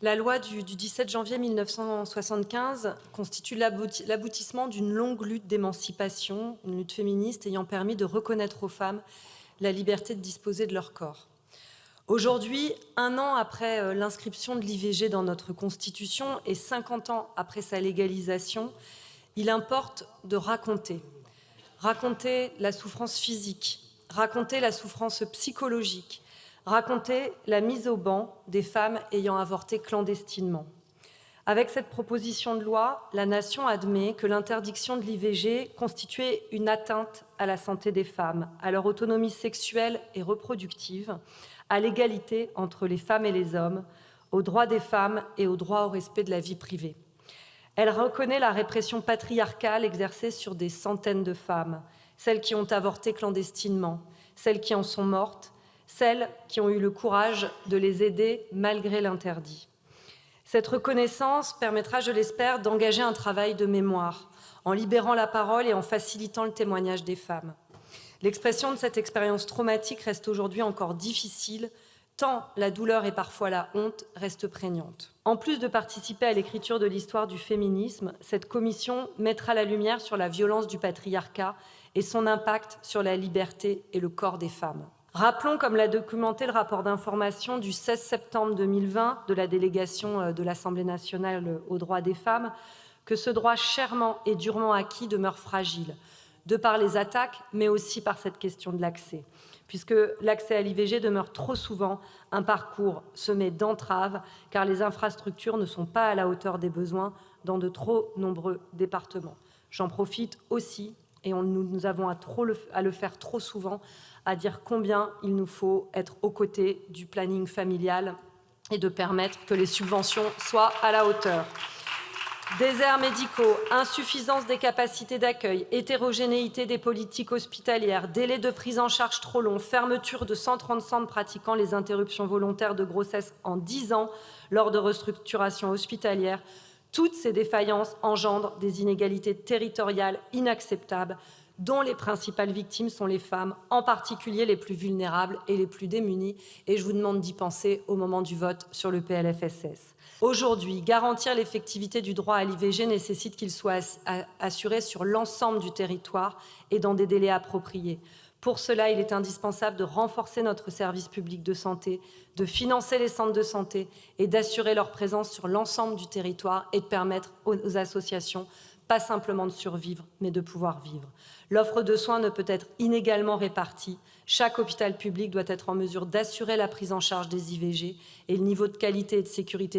La loi du 17 janvier 1975 constitue l'aboutissement d'une longue lutte d'émancipation, une lutte féministe ayant permis de reconnaître aux femmes la liberté de disposer de leur corps. Aujourd'hui, 1 an après l'inscription de l'IVG dans notre Constitution et 50 ans après sa légalisation, il importe de raconter la souffrance physique, raconter la souffrance psychologique, raconter la mise au ban des femmes ayant avorté clandestinement. Avec cette proposition de loi, la Nation admet que l'interdiction de l'IVG constituait une atteinte à la santé des femmes, à leur autonomie sexuelle et reproductive, à l'égalité entre les femmes et les hommes, aux droits des femmes et au droit au respect de la vie privée. Elle reconnaît la répression patriarcale exercée sur des centaines de femmes, celles qui ont avorté clandestinement, celles qui en sont mortes, celles qui ont eu le courage de les aider malgré l'interdit. Cette reconnaissance permettra, je l'espère, d'engager un travail de mémoire, en libérant la parole et en facilitant le témoignage des femmes. L'expression de cette expérience traumatique reste aujourd'hui encore difficile, tant la douleur et parfois la honte restent prégnantes. En plus de participer à l'écriture de l'histoire du féminisme, cette commission mettra la lumière sur la violence du patriarcat et son impact sur la liberté et le corps des femmes. Rappelons, comme l'a documenté le rapport d'information du 16 septembre 2020 de la délégation de l'Assemblée nationale aux droits des femmes, que ce droit chèrement et durement acquis demeure fragile, de par les attaques, mais aussi par cette question de l'accès, puisque l'accès à l'IVG demeure trop souvent un parcours semé d'entraves, car les infrastructures ne sont pas à la hauteur des besoins dans de trop nombreux départements. J'en profite aussi, et nous avons à le faire trop souvent, à dire combien il nous faut être aux côtés du planning familial et de permettre que les subventions soient à la hauteur. Déserts médicaux, insuffisance des capacités d'accueil, hétérogénéité des politiques hospitalières, délais de prise en charge trop longs, fermeture de 130 centres pratiquant les interruptions volontaires de grossesse en 10 ans lors de restructurations hospitalières, toutes ces défaillances engendrent des inégalités territoriales inacceptables dont les principales victimes sont les femmes, en particulier les plus vulnérables et les plus démunies. Et je vous demande d'y penser au moment du vote sur le PLFSS. Aujourd'hui, garantir l'effectivité du droit à l'IVG nécessite qu'il soit assuré sur l'ensemble du territoire et dans des délais appropriés. Pour cela, il est indispensable de renforcer notre service public de santé, de financer les centres de santé et d'assurer leur présence sur l'ensemble du territoire et de permettre aux associations pas simplement de survivre, mais de pouvoir vivre. L'offre de soins ne peut être inégalement répartie. Chaque hôpital public doit être en mesure d'assurer la prise en charge des IVG et le niveau de qualité et de sécurité des